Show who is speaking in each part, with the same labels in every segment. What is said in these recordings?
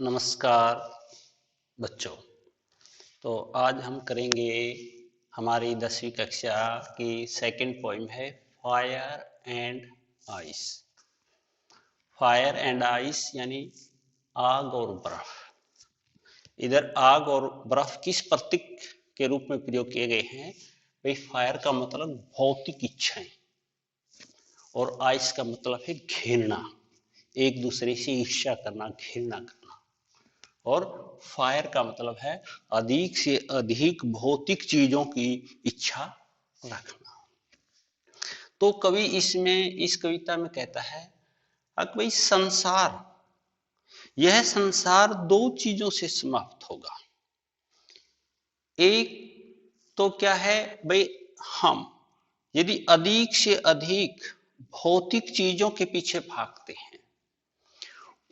Speaker 1: नमस्कार बच्चों। तो आज हम करेंगे हमारी 10वीं कक्षा की सेकंड पोइम है fire and ice. Fire and ice यानी आग और बर्फ। इधर आग और बर्फ किस प्रतीक के रूप में प्रयोग किए गए हैं? भाई फायर का मतलब भौतिक इच्छाएं और आइस का मतलब है घृणा, एक दूसरे से ईर्ष्या करना, घृणा करना। और फायर का मतलब है अधिक से अधिक भौतिक चीजों की इच्छा रखना। तो कवि इस कविता में कहता है कि भाई यह संसार दो चीजों से समाप्त होगा। एक तो क्या है भाई, हम यदि अधिक से अधिक भौतिक चीजों के पीछे भागते हैं,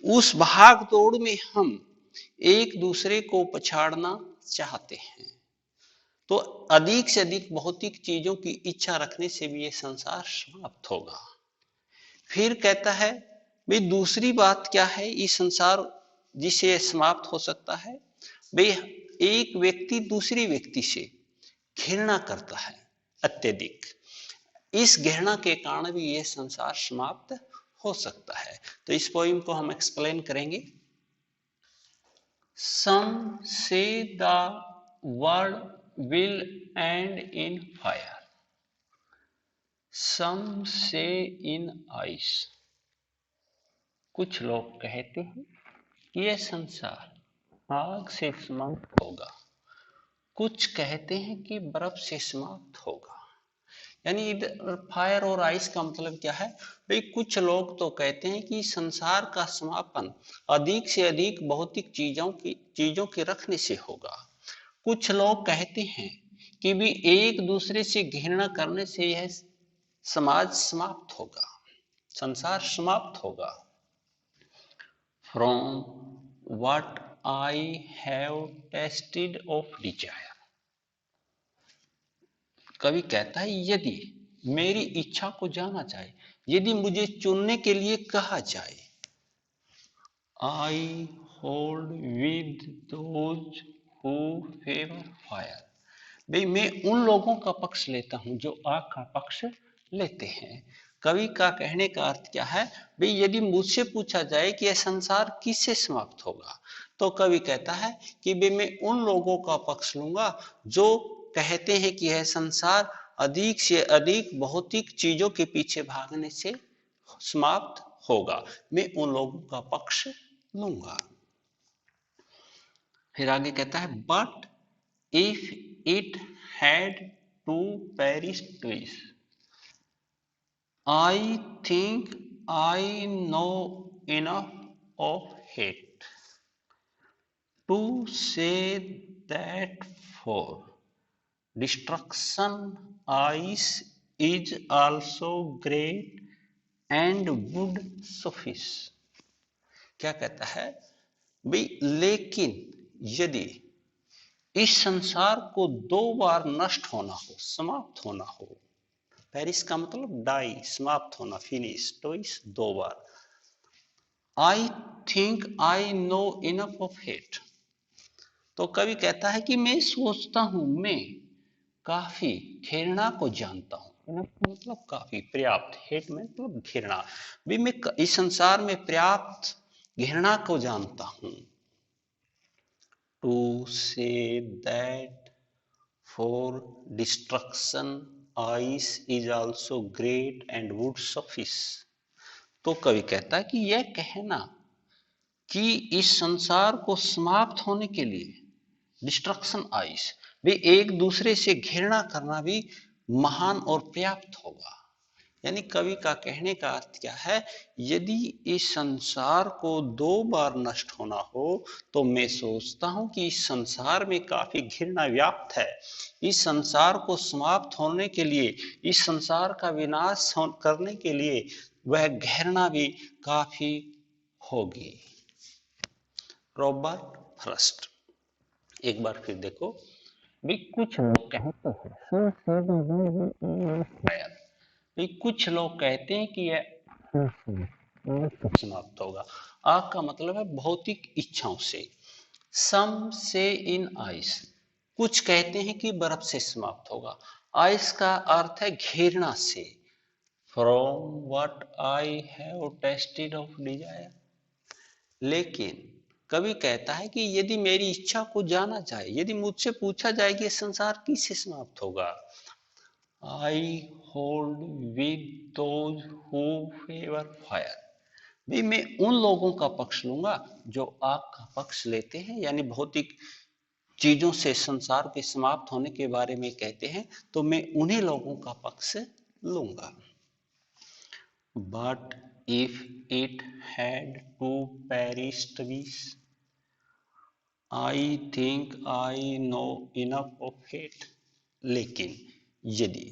Speaker 1: उस भाग दौड़ में हम एक दूसरे को पछाड़ना चाहते हैं, तो अधिक से अधिक भौतिक चीजों की इच्छा रखने से भी यह संसार समाप्त होगा। फिर कहता है भाई दूसरी बात क्या है, इस संसार जिसे समाप्त हो सकता है, भाई एक व्यक्ति दूसरी व्यक्ति से घृणा करता है अत्यधिक, इस घृणा के कारण भी यह संसार समाप्त हो सकता है। तो इस पोइम को हम एक्सप्लेन करेंगे। Some say the world will end in fire. Some say in ice. कुछ लोग कहते हैं कि यह संसार आग से समाप्त होगा, कुछ कहते हैं कि बर्फ से समाप्त होगा। यानी इधर फायर और आइस का मतलब क्या है भाई, कुछ लोग तो कहते हैं कि संसार का समापन अधिक से अधिक भौतिक चीजों के रखने से होगा। कुछ लोग कहते हैं कि भी एक दूसरे से घृणा करने से यह समाज समाप्त होगा, संसार समाप्त होगा। From what I have tasted of desire, कवि कहता है यदि मेरी इच्छा को जाना जाए, यदि मुझे चुनने के लिए कहा जाए, I hold with those who favor fire, भाई मैं उन लोगों का पक्ष लेता हूं जो आग का पक्ष लेते हैं। कवि का कहने का अर्थ क्या है भाई, यदि मुझसे पूछा जाए कि यह संसार किससे समाप्त होगा, तो कवि कहता है कि भाई मैं उन लोगों का पक्ष लूंगा जो कहते हैं कि यह संसार अधिक से अधिक भौतिक चीजों के पीछे भागने से समाप्त होगा। मैं उन लोगों का पक्ष लूंगा। फिर आगे कहता है but if it had to perish please, I think I know enough of hate to say that for destruction ice is also great and would suffice। क्या कहता है भाई, लेकिन यदि इस संसार को दो बार नष्ट होना हो, समाप्त होना हो, पेरिस का मतलब डाई, समाप्त होना, फिनिश, ट्वाइस, दो बार। I think I know enough of hate, तो कवि कहता है कि मैं सोचता हूं, मैं काफी घृणा को जानता हूं। मतलब काफी, पर्याप्त, हेट में मतलब घृणा, भी मैं इस संसार में पर्याप्त घृणा को जानता हूं। To say that for destruction ice is also great and would suffice, तो कवि कहता है कि यह कहना कि इस संसार को समाप्त होने के लिए डिस्ट्रक्शन आइस भी एक दूसरे से घृणा करना भी महान और पर्याप्त होगा। यानी कवि का कहने का अर्थ क्या है, यदि इस संसार को दो बार नष्ट होना हो, तो मैं सोचता हूं कि इस संसार में काफी घृणा व्याप्त है। इस संसार को समाप्त होने के लिए, इस संसार का विनाश करने के लिए वह घृणा भी काफी होगी। Robert Frost. एक बार फिर देखो भी, कुछ लोग कहते हैं, कुछ लोग कहते हैं कि यह समाप्त होगा। आग का मतलब है भौतिक इच्छाओं से। सम से इन आइस, कुछ कहते हैं कि बर्फ से समाप्त होगा। आइस का अर्थ है घृणा से। From what I have tested of desire. लेकिन कवि कहता है कि यदि मेरी इच्छा को जाना जाए, यदि मुझसे पूछा जाए कि संसार किससे समाप्त होगा, I hold with those who favour fire, भी मैं उन लोगों का पक्ष लूंगा जो आग का पक्ष लेते हैं, यानी भौतिक चीजों से संसार के समाप्त होने के बारे में कहते हैं, तो मैं उन्हीं लोगों का पक्ष लूंगा। But if it had to perish twice, I think I know enough of it. लेकिन यदि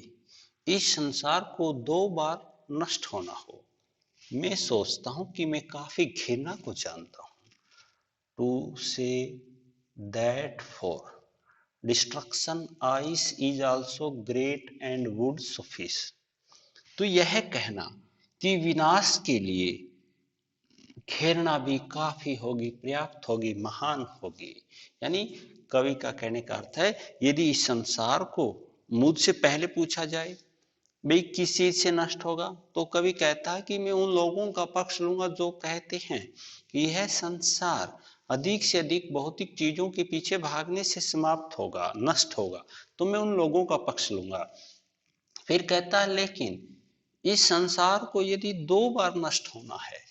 Speaker 1: इस संसार को 2 बार नष्ट होना हो, मैं सोचता हूं कि मैं काफी घृणा को जानता हूं। To say that for destruction ice is also great and would suffice, तो यह कहना कि विनाश के लिए घृणा भी काफी होगी, पर्याप्त होगी, महान होगी। यानी कवि का कहने का अर्थ है, यदि इस संसार को मुझसे पहले पूछा जाए भाई किस चीज से नष्ट होगा, तो कवि कहता है कि मैं उन लोगों का पक्ष लूंगा जो कहते हैं कि यह संसार अधिक से अधिक भौतिक चीजों के पीछे भागने से समाप्त होगा, नष्ट होगा, तो मैं उन लोगों का पक्ष लूंगा। फिर कहता है लेकिन इस संसार को यदि 2 बार नष्ट होना है,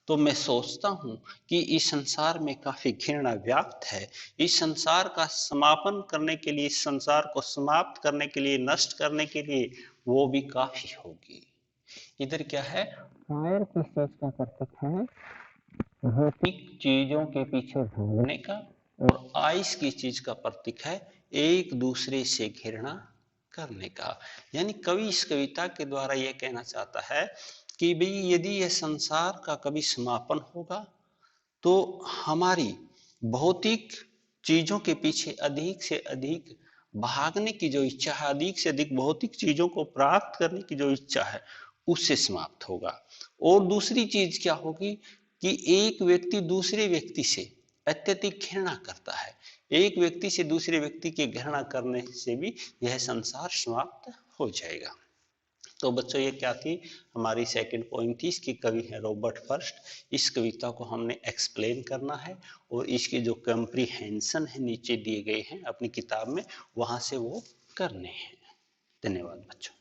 Speaker 1: तो मैं सोचता हूं कि इस संसार में काफी घृणा व्याप्त है। इस संसार का समापन करने के लिए, इस संसार को समाप्त करने के लिए, नष्ट करने के लिए वो भी काफी होगी। इधर क्या है, फायर किस चीज का प्रतीक है, भौतिक चीजों के पीछे भागने का, और आइस किस चीज का प्रतीक है, एक दूसरे से घृणा करने का। यानी कवि इस कविता के द्वारा यह कहना चाहता है कि भाई यदि यह संसार का कभी समापन होगा, तो हमारी भौतिक चीजों के पीछे अधिक से अधिक भागने की जो इच्छा है, अधिक से अधिक भौतिक चीजों को प्राप्त करने की जो इच्छा है, उससे समाप्त होगा। और दूसरी चीज क्या होगी कि एक व्यक्ति दूसरे व्यक्ति से अत्यधिक घृणा करता है, एक व्यक्ति से दूसरे व्यक्ति के घृणा करने से भी यह संसार समाप्त हो जाएगा। तो बच्चों ये क्या थी, हमारी सेकंड पॉइंट थी, इसकी कवि है रॉबर्ट फर्स्ट। इस कविता को हमने एक्सप्लेन करना है और इसके जो कंप्रीहेंशन है नीचे दिए गए हैं अपनी किताब में, वहां से वो करने हैं। धन्यवाद बच्चों।